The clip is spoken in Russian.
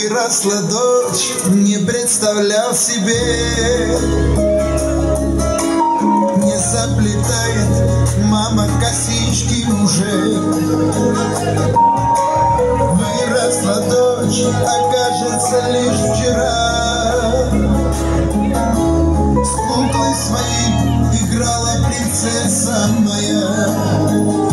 Выросла дочь, не представлял себе. Не заплетает мама косички уже. Выросла дочь, окажется лишь вчера. С куклой своей играла принцесса моя.